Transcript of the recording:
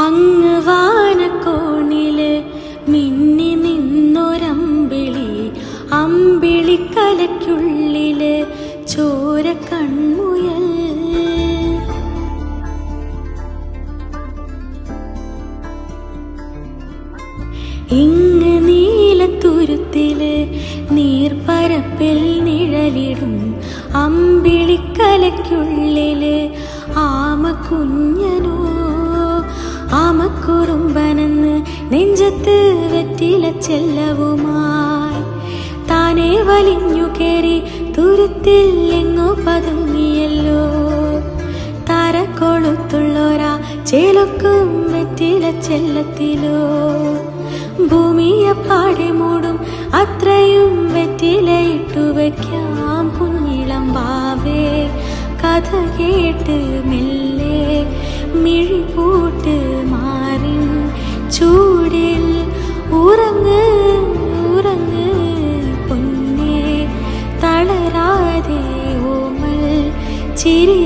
അങ്ങ് വാനക്കോണില് മിന്നി നിന്നൊരമ്പിളി, അമ്പിളിക്കലയ്ക്കുള്ളില് ചോര കൺമുയൽ. ഇങ്ങ് നീലത്തുരുത്തില് നീർപ്പരപ്പിൽ നിഴലിടും അമ്പിളിക്കലയ്ക്കുള്ളില് ആമക്കുഞ്ഞനോ. ആമക്കുറുമ്പനെന്ന് നെഞ്ചത്ത് വെറ്റില ചെല്ലവുമായി താനെ വലിഞ്ഞു കേറി തുരുത്തിൽ എങ്ങോ പതുങ്ങിയല്ലോ. തരക്കൊളുത്തുള്ളോരാ ചേലൊക്കും വെറ്റില ചെല്ലത്തിലോ. ഭൂമിയെപ്പാടെ മൂടും അത്രയും വെറ്റിലയിട്ടു വയ്ക്കാം കുഞ്ഞിളം വാവേ. കഥ കേട്ട് മെല്ലെ മിഴിപൂട്ട് മാറിൻ ചൂടിൽ ഉറങ്ങ് ഉറങ്ങ് പൊന്നേ. തളരാതെ ഓമൽ ചിരി